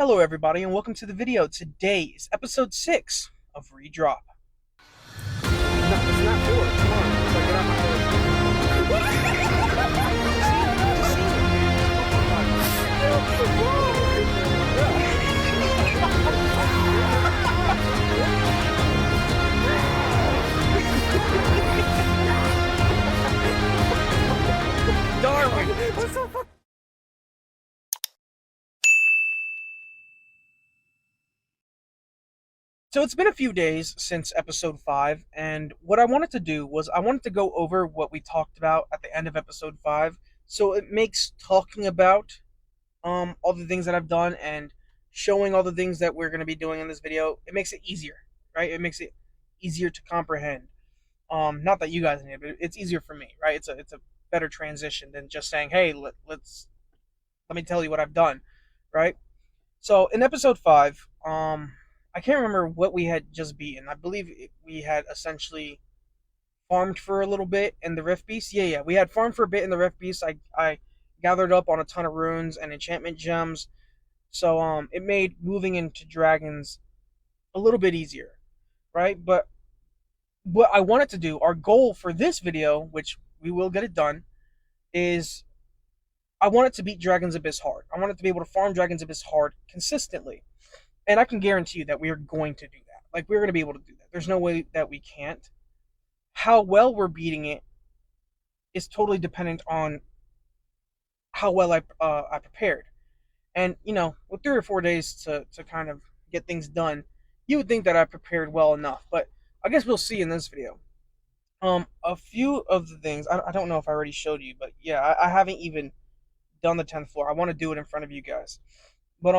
Hello everybody and welcome to the video. Today is episode 6 of Redrop. No, it's not 4. Come on. It's like, get out Darwin! What's so fucking... So it's been a few days since episode 5, and what I wanted to do was I wanted to go over what we talked about at the end of episode 5, so it makes talking about all the things that I've done and showing all the things that we're going to be doing in this video, it makes it easier, right? It makes it easier to comprehend. Not that you guys need it, but it's easier for me, right? It's a better transition than just saying, "Hey, let me tell you what I've done," right? So in episode 5, I can't remember what we had just beaten. I believe we had essentially farmed for a little bit in the Rift Beast. Yeah, we had farmed for a bit in the Rift Beast. I gathered up on a ton of runes and enchantment gems, so it made moving into dragons a little bit easier, right? But what I wanted to do, our goal for this video, which we will get it done, is I wanted to beat Dragon's Abyss hard. I wanted to be able to farm Dragon's Abyss hard consistently. And I can guarantee you that we are going to do that. Like, we're going to be able to do that. There's no way that we can't. How well we're beating it is totally dependent on how well I prepared. And, with 3 or 4 days to kind of get things done, you would think that I prepared well enough. But I guess we'll see in this video. A few of the things, I don't know if I already showed you, but yeah, I haven't even done the 10th floor. I want to do it in front of you guys. But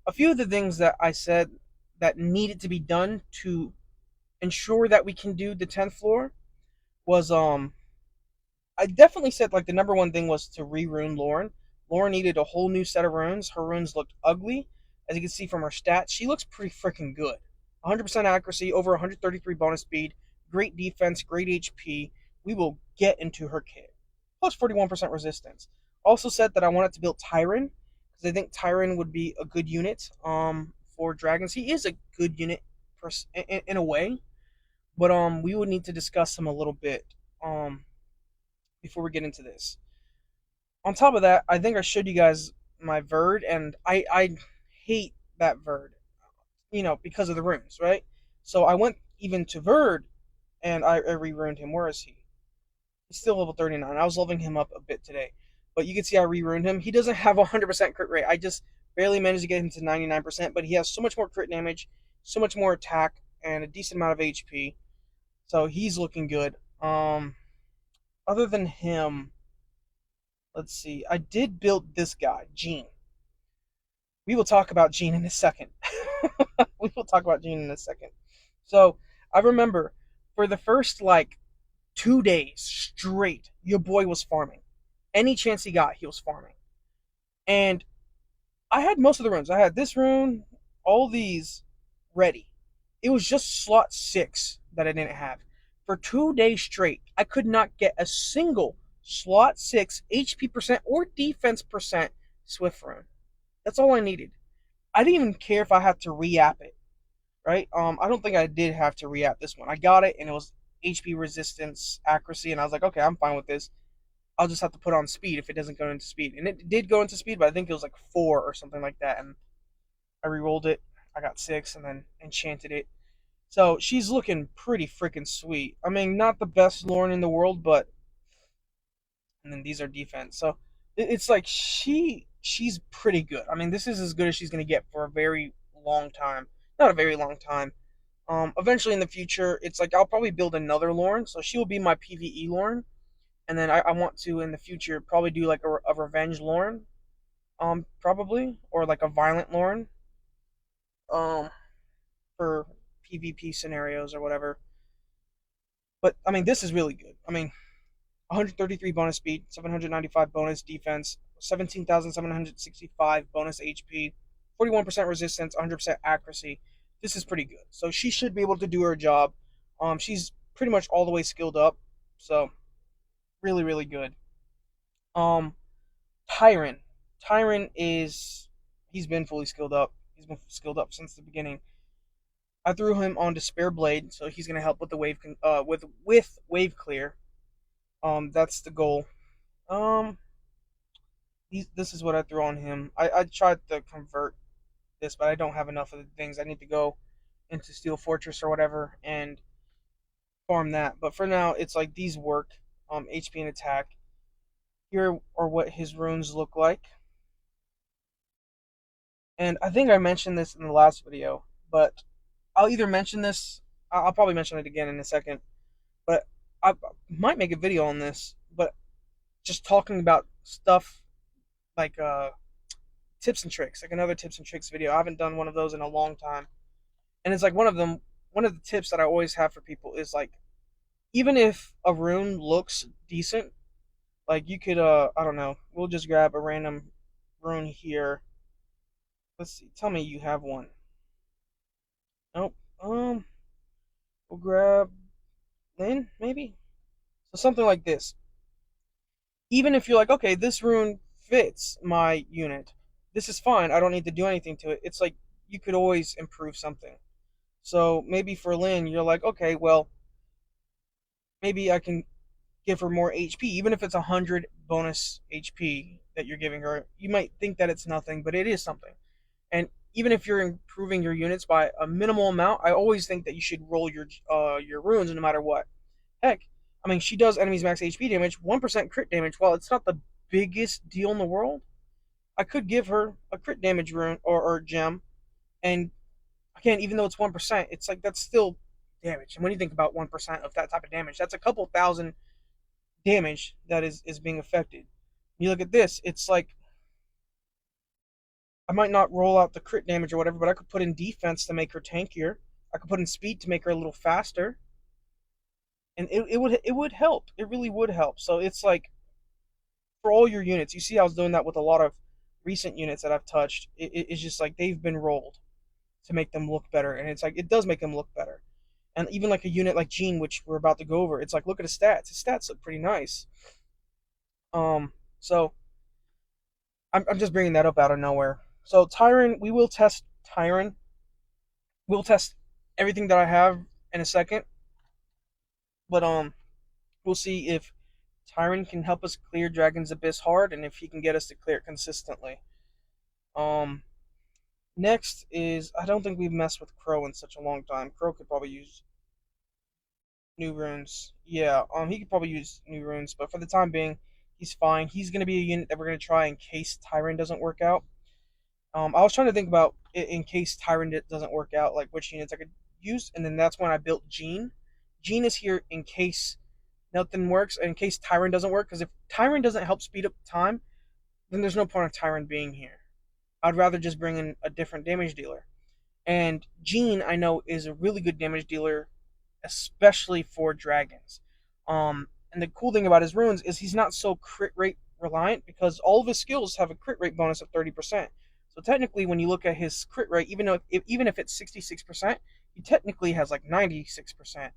a few of the things that I said that needed to be done to ensure that we can do the 10th floor was I definitely said like the number one thing was to re-rune Lauren. Lauren needed a whole new set of runes. Her runes looked ugly. As you can see from her stats, she looks pretty freaking good. 100% accuracy, over 133 bonus speed, great defense, great HP. We will get into her kit. Plus 41% resistance. Also said that I wanted to build Tyron because I think Tyron would be a good unit for dragons. He is a good unit in a way, but we would need to discuss him a little bit before we get into this. On top of that, I think I showed you guys my Verd, and I hate that Verd, because of the runes, right? So I went even to Verd, and I re-runed him. Where is he? He's still level 39. I was leveling him up a bit today. But you can see I re-runed him. He doesn't have 100% crit rate. I just barely managed to get him to 99%, but he has so much more crit damage, so much more attack, and a decent amount of HP. So he's looking good. Other than him, let's see. I did build this guy, Gene. We will talk about Gene in a second. We will talk about Gene in a second. So I remember for the first 2 days straight, your boy was farming. Any chance he got, he was farming. And I had most of the runes. I had this rune, all these ready. It was just slot 6 that I didn't have. For 2 days straight, I could not get a single slot 6 HP percent or defense percent Swift rune. That's all I needed. I didn't even care if I had to re-app it, right? I don't think I did have to re-app this one. I got it, and it was HP resistance, accuracy, and I was like, okay, I'm fine with this. I'll just have to put on speed if it doesn't go into speed. And it did go into speed, but I think it was like 4 or something like that. And I re-rolled it. I got 6 and then enchanted it. So she's looking pretty freaking sweet. I mean, not the best Lauren in the world, but... And then these are defense. So it's like she's pretty good. I mean, this is as good as she's going to get for a very long time. Not a very long time. Eventually in the future, it's like I'll probably build another Lauren. So she will be my PvE Lauren. And then I want to, in the future, probably do like a revenge Lauren. Probably. Or like a violent Lauren. For PvP scenarios or whatever. But, I mean, this is really good. I mean, 133 bonus speed, 795 bonus defense, 17,765 bonus HP, 41% resistance, 100% accuracy. This is pretty good. So she should be able to do her job. She's pretty much all the way skilled up. So, really, really good. Tyron. Tyron is he's been fully skilled up. He's been skilled up since the beginning. I threw him on Despair Blade, so he's gonna help with the with wave clear. That's the goal. Um, this is what I threw on him. I tried to convert this, but I don't have enough of the things. I need to go into Steel Fortress or whatever and farm that. But for now, it's like these work. HP and attack. Here are what his runes look like. And I think I mentioned this in the last video, but I'll either mention this. I'll probably mention it again in a second. But I might make a video on this. But just talking about stuff like tips and tricks, like another tips and tricks video. I haven't done one of those in a long time, and it's like one of them. One of the tips that I always have for people is like, even if a rune looks decent, like you could I don't know, we'll just grab a random rune here. Let's see. Tell me you have one. Nope. We'll grab Lynn maybe. So something like this. Even if you're like, okay, this rune fits my unit, this is fine. I don't need to do anything to it. It's like you could always improve something. So maybe for Lynn, you're like, okay, well, maybe I can give her more HP, even if it's 100 bonus HP that you're giving her. You might think that it's nothing, but it is something. And even if you're improving your units by a minimal amount, I always think that you should roll your runes no matter what. Heck, I mean, she does enemies max HP damage, 1% crit damage. While it's not the biggest deal in the world, I could give her a crit damage rune or gem, and again, even though it's 1%, it's like that's still damage. And when you think about 1% of that type of damage, that's a couple thousand damage that is being affected. You look at this, it's like I might not roll out the crit damage or whatever, but I could put in defense to make her tankier. I could put in speed to make her a little faster, and it would help. It really would help. So it's like for all your units, you see, I was doing that with a lot of recent units that I've touched. It's just like they've been rolled to make them look better, and it's like it does make them look better. And even like a unit like Gene, which we're about to go over, it's like look at his stats. His stats look pretty nice. So I'm just bringing that up out of nowhere. So Tyron, we will test Tyron. We'll test everything that I have in a second, but we'll see if Tyron can help us clear Dragon's Abyss hard, and if he can get us to clear it consistently. Um, Next is I don't think we've messed with Crow in such a long time. Crow could probably use new runes. Yeah, he could probably use new runes, but for the time being, he's fine. He's gonna be a unit that we're gonna try in case Tyron doesn't work out. I was trying to think about in case Tyron doesn't work out, like which units I could use, and then that's when I built Gene. Gene is here in case nothing works, and in case Tyron doesn't work. Because if Tyron doesn't help speed up time, then there's no point of Tyron being here. I'd rather just bring in a different damage dealer. And Gene, I know, is a really good damage dealer, especially for dragons. And the cool thing about his runes is he's not so crit rate reliant because all of his skills have a crit rate bonus of 30%. So technically, when you look at his crit rate, even if it's 66%, he technically has like 96%.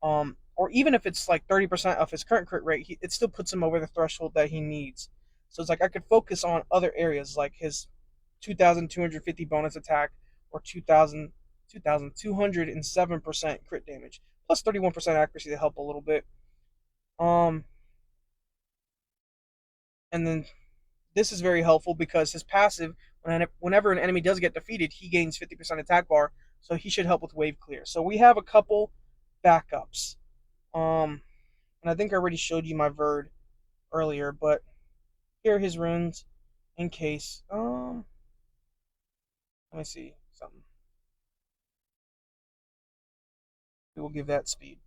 Or even if it's like 30% of his current crit rate, it still puts him over the threshold that he needs. So it's like I could focus on other areas like his 2,250 bonus attack or 2,207% crit damage, plus 31% accuracy to help a little bit. Um, and then this is very helpful because his passive, whenever an enemy does get defeated, he gains 50% attack bar, so he should help with wave clear. So we have a couple backups. And I think I already showed you my Verd earlier, but here are his runes in case. Let me see something. We will give that speed.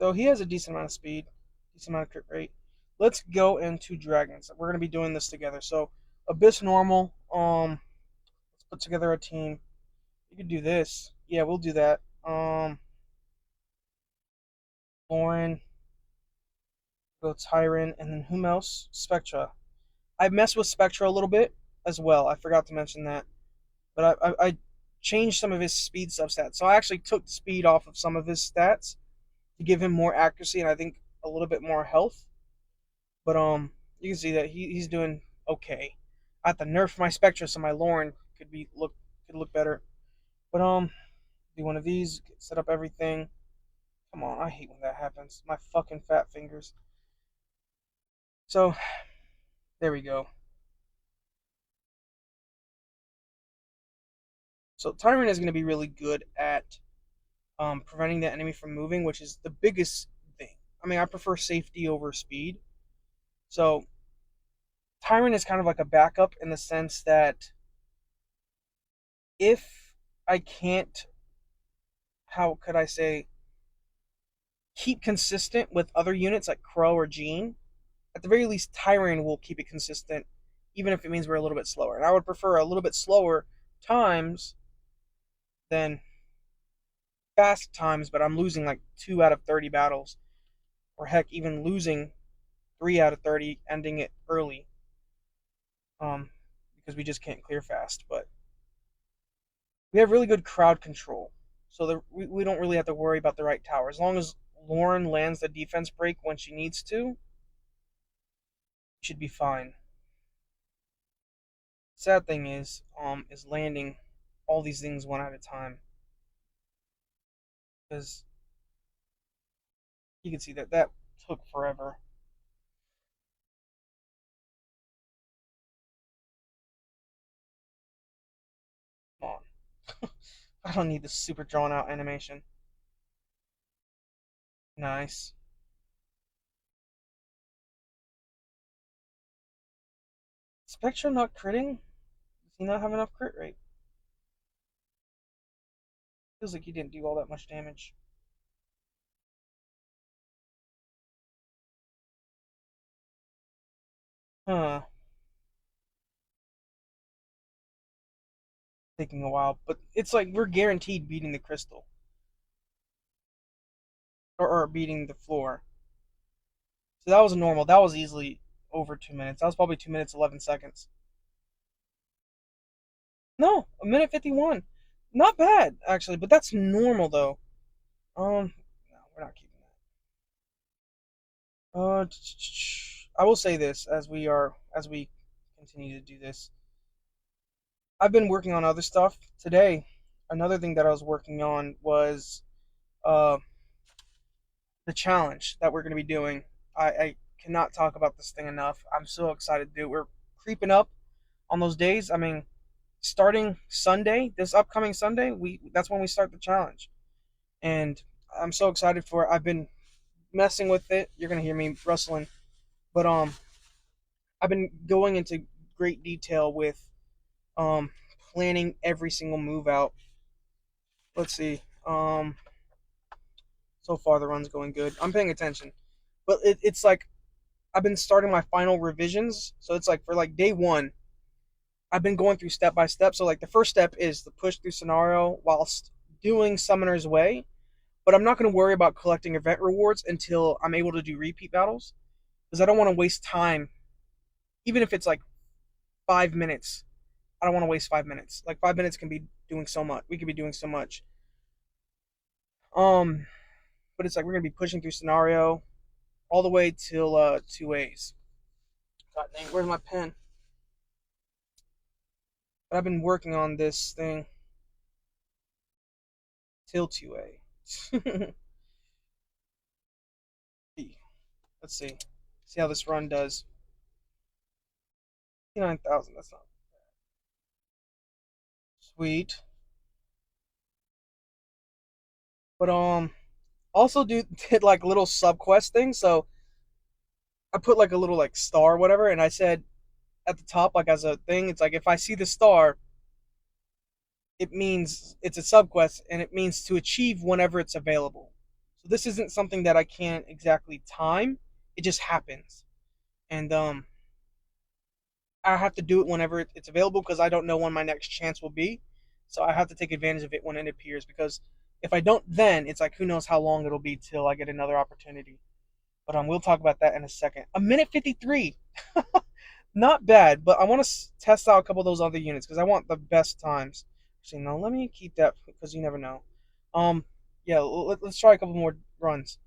So he has a decent amount of speed, decent amount of crit rate. Let's go into dragons. We're gonna be doing this together. So Abyss normal. Let's put together a team. You could do this. Yeah, we'll do that. Lauren, go Tyron, and then whom else? Spectra. I messed with Spectra a little bit as well. I forgot to mention that, but I changed some of his speed substats. So I actually took the speed off of some of his stats to give him more accuracy and I think a little bit more health. But you can see that he's doing okay. I have to nerf my Spectra so my Lauren could look better. But do one of these, set up everything. Come on, I hate when that happens. My fucking fat fingers. So there we go. So Tyrant is going to be really good at preventing the enemy from moving, which is the biggest thing. I mean, I prefer safety over speed. So Tyrant is kind of like a backup in the sense that if I can't, how could I say, keep consistent with other units like Crow or Gene, at the very least, Tyrant will keep it consistent, even if it means we're a little bit slower. And I would prefer a little bit slower times than fast times, but I'm losing like 2 out of 30 battles. Or heck, even losing 3 out of 30, ending it early. Because we just can't clear fast. But we have really good crowd control. So we don't really have to worry about the right tower. As long as Lauren lands the defense break when she needs to, should be fine. Sad thing is landing all these things one at a time. Because you can see that that took forever. Come on. I don't need this super drawn out animation. Nice. Spectra not critting? Does he not have enough crit rate? Feels like he didn't do all that much damage. Huh. Taking a while. But it's like we're guaranteed beating the crystal. Or beating the floor. So that was normal. That was easily over 2 minutes. That was probably 2 minutes 11 seconds. No, a minute 51. Not bad actually, but that's normal though. No, we're not keeping that. I will say this as we continue to do this. I've been working on other stuff today. Another thing that I was working on was uh the challenge that we're going to be doing. I cannot talk about this thing enough. I'm so excited to do it. We're creeping up on those days. I mean, starting Sunday, this upcoming Sunday, we that's when we start the challenge, and I'm so excited for it. I've been messing with it. You're gonna hear me rustling, but I've been going into great detail with um planning every single move out. Let's see. So far the run's going good. I'm paying attention, but it's like I've been starting my final revisions. So it's like for like day one, I've been going through step by step. So like the first step is the push through scenario whilst doing Summoner's Way. But I'm not going to worry about collecting event rewards until I'm able to do repeat battles because I don't want to waste time. Even if it's like 5 minutes, I don't want to waste 5 minutes. Like 5 minutes can be doing so much. We could be doing so much. Um, but it's like we're gonna be pushing through scenario all the way till 2As. God dang, where's my pen? But I've been working on this thing till 2A. Let's see. See how this run does. 59,000, that's not sweet. But also did like little sub quest things. So I put like a little like star or whatever, and I said at the top like as a thing, it's like if I see the star, it means it's a sub quest, and it means to achieve whenever it's available. So this isn't something that I can't exactly time. It just happens, and I have to do it whenever it's available because I don't know when my next chance will be. So I have to take advantage of it when it appears because if I don't, then it's like who knows how long it'll be till I get another opportunity. But we'll talk about that in a second. A minute 53, not bad. But I want to test out a couple of those other units because I want the best times. Actually, no. Let me keep that because you never know. Um, yeah. Let's try a couple more runs.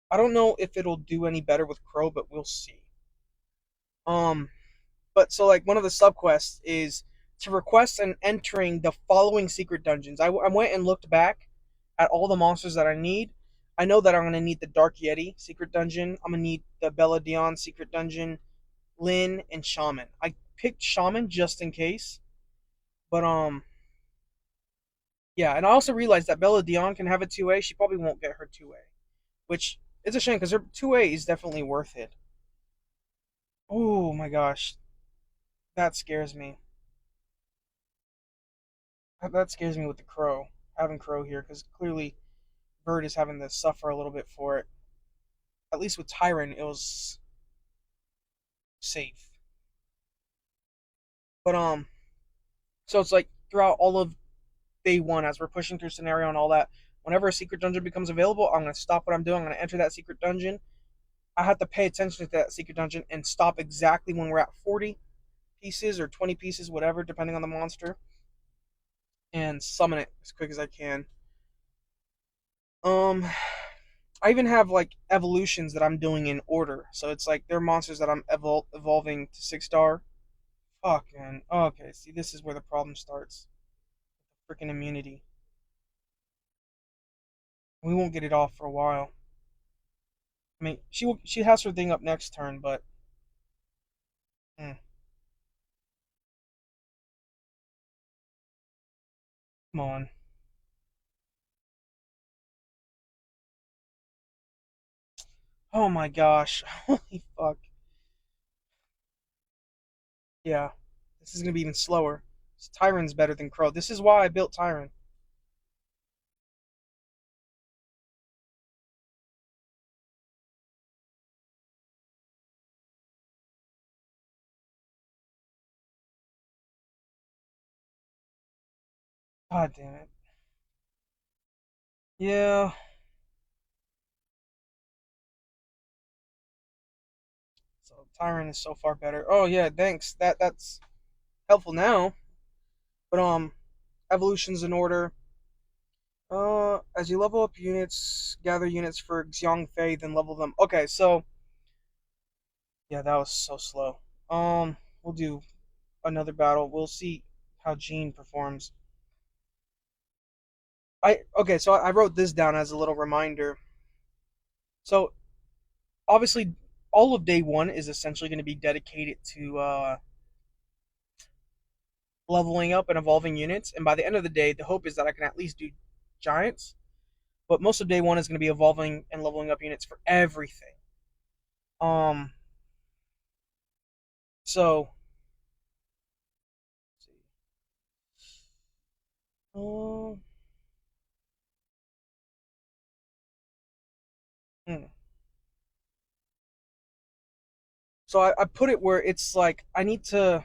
I don't know if it'll do any better with Crow, but we'll see. Um, but so like one of the subquests is to request and entering the following secret dungeons. I went and looked back at all the monsters that I need. I know that I'm gonna need the Dark Yeti secret dungeon. I'm gonna need the Bella Dion secret dungeon, Lynn, and Shaman. I picked Shaman just in case, but yeah. And I also realized that Bella Dion can have a 2A. She probably won't get her 2A, which is a shame because her 2A is definitely worth it. Oh my gosh, that scares me. That scares me with the Crow, having Crow here, because clearly Bird is having to suffer a little bit for it. At least with Tyron, it was safe. But so it's like throughout all of day one, as we're pushing through scenario and all that, whenever a secret dungeon becomes available, I'm gonna stop what I'm doing. I'm gonna enter that secret dungeon. I have to pay attention to that secret dungeon and stop exactly when we're at 40 pieces or 20 pieces, whatever, depending on the monster, and summon it as quick as I can. Um, I even have like evolutions that I'm doing in order. So it's like they're monsters that I'm evolving to 6 star. Fuck, man. Oh, okay, see, this is where the problem starts. Freaking immunity. We won't get it off for a while. I mean, she has her thing up next turn, but mm, come on. Oh my gosh. Holy fuck. Yeah. This is gonna be even slower. Tyron's better than Crow. This is why I built Tyron. God damn it. Yeah. So Tyron is so far better. Oh yeah, thanks. That's helpful now. But evolutions in order. As you level up units, gather units for Xiong Fei, then level them. Okay, so yeah, that was so slow. We'll do another battle. We'll see how Jean performs. So I wrote this down as a little reminder. So obviously, all of day one is essentially going to be dedicated to leveling up and evolving units, and by the end of the day, the hope is that I can at least do giants. But most of day one is going to be evolving and leveling up units for everything. Um, so um, hmm. So I put it where it's like I need to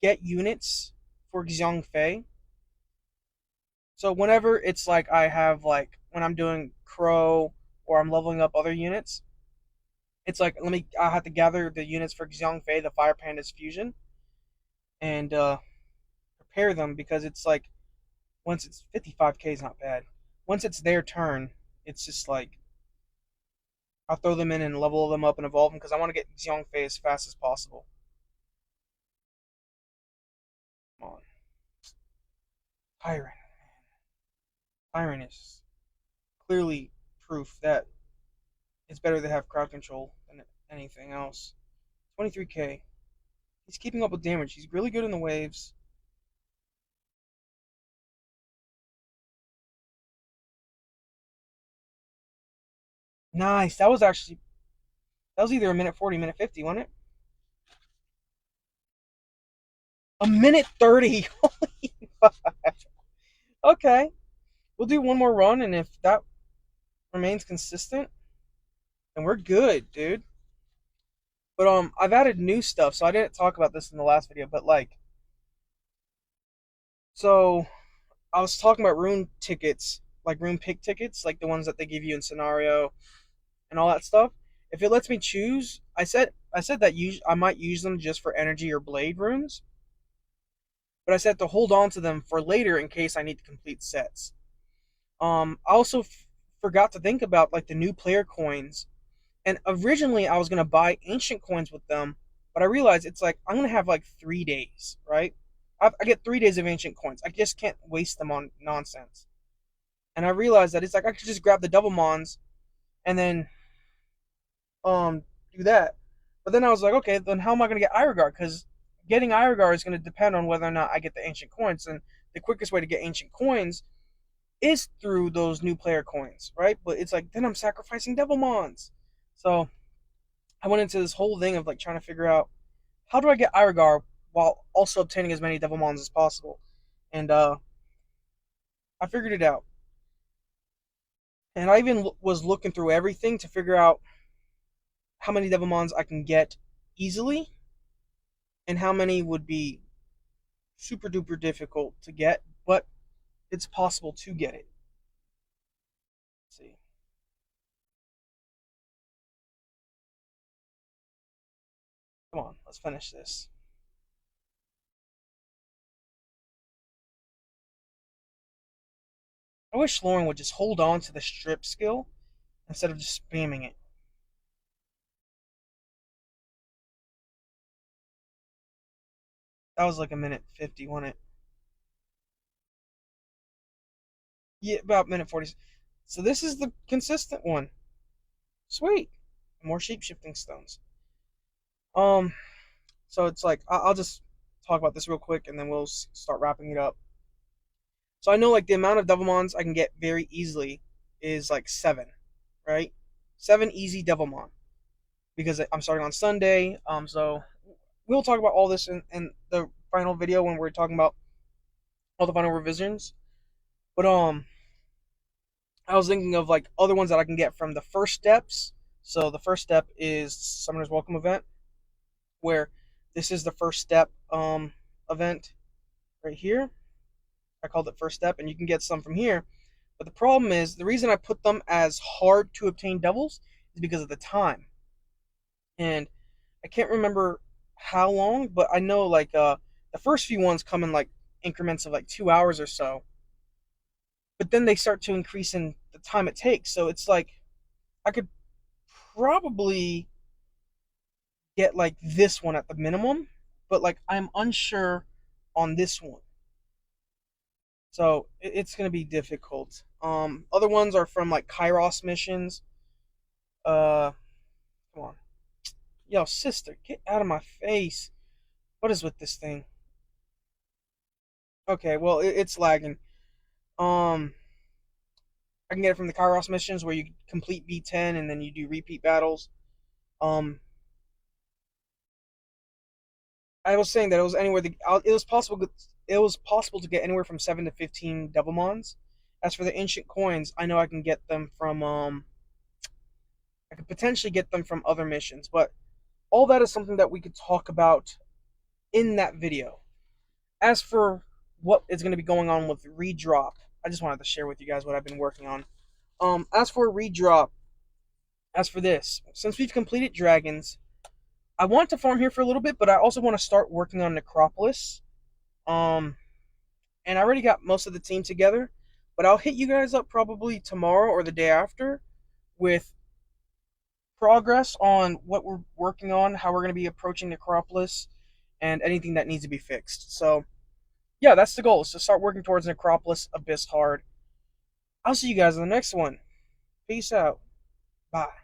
get units for Xiong Fei. So whenever it's like I have like when I'm doing Crow or I'm leveling up other units, it's like I have to gather the units for Xiong Fei, the Fire Panda's fusion, and prepare them because it's like once it's 55k is not bad. Once it's their turn, it's just like I'll throw them in and level them up and evolve them because I want to get Xiong Fei as fast as possible. Come on, Tyron. Tyron is clearly proof that it's better to have crowd control than anything else. 23k. He's keeping up with damage. He's really good in the waves. Nice. That was either a minute 40, minute 50, wasn't it? A minute 30. Holy fuck. Okay. We'll do one more run, and if that remains consistent, then we're good, dude. But I've added new stuff, so I didn't talk about this in the last video, but like so I was talking about rune tickets, like rune pick tickets, like the ones that they give you in scenario and all that stuff. If it lets me choose, I set I said that I might use them just for energy or blade runes, but I said to hold on to them for later in case I need to complete sets. I also forgot to think about like the new player coins, and originally I was gonna buy ancient coins with them, but I realized it's like I'm gonna have like 3 days, right? I get 3 days of ancient coins. I just can't waste them on nonsense. And I realized that it's like I could just grab the double mons and then um do that. But then I was like, okay, then how am I gonna get Irogar? Because getting Irogar is gonna depend on whether or not I get the ancient coins. And the quickest way to get ancient coins is through those new player coins, right? But it's like then I'm sacrificing double mons. So I went into this whole thing of like trying to figure out how do I get Irogar while also obtaining as many double mons as possible. And I figured it out. And I even was looking through everything to figure out how many Devimons I can get easily and how many would be super duper difficult to get, but it's possible to get it. Let's see. Come on, let's finish this. I wish Lauren would just hold on to the strip skill instead of just spamming it. That was like a minute 50, wasn't it? Yeah, about minute 40. So this is the consistent one. Sweet. More sheep shifting stones. Um, so it's like I'll just talk about this real quick and then we'll start wrapping it up. So I know like the amount of Devilmons I can get very easily is like 7, right? 7 easy Devilmon because I'm starting on Sunday. So we'll talk about all this in the final video when we're talking about all the final revisions. But I was thinking of like other ones that I can get from the first steps. So the first step is Summoner's Welcome event, where this is the first step event right here. I called it first step, and you can get some from here. But the problem is the reason I put them as hard to obtain devils is because of the time. And I can't remember how long, but I know like the first few ones come in like increments of like 2 hours or so. But then they start to increase in the time it takes. So it's like I could probably get like this one at the minimum, but like I'm unsure on this one. So it's gonna be difficult. Other ones are from like Kairos missions. Uh, Come on, yo, sister, get out of my face. What is with this thing? Okay, well it's lagging. Um, I can get it from the Kairos missions where you complete B10 and then you do repeat battles. Um, I was saying that it was anywhere. It was possible. It was possible to get anywhere from 7 to 15 Devilmons. As for the ancient coins, I know I can get them from. I could potentially get them from other missions, but all that is something that we could talk about in that video. As for what is going to be going on with redrop, I just wanted to share with you guys what I've been working on. As for redrop, as for this, since we've completed dragons, I want to farm here for a little bit, but I also want to start working on Necropolis. Um, and I already got most of the team together, but I'll hit you guys up probably tomorrow or the day after with progress on what we're working on, how we're going to be approaching Necropolis, and anything that needs to be fixed. So, yeah, that's the goal, is to start working towards Necropolis Abyss Hard. I'll see you guys in the next one. Peace out. Bye.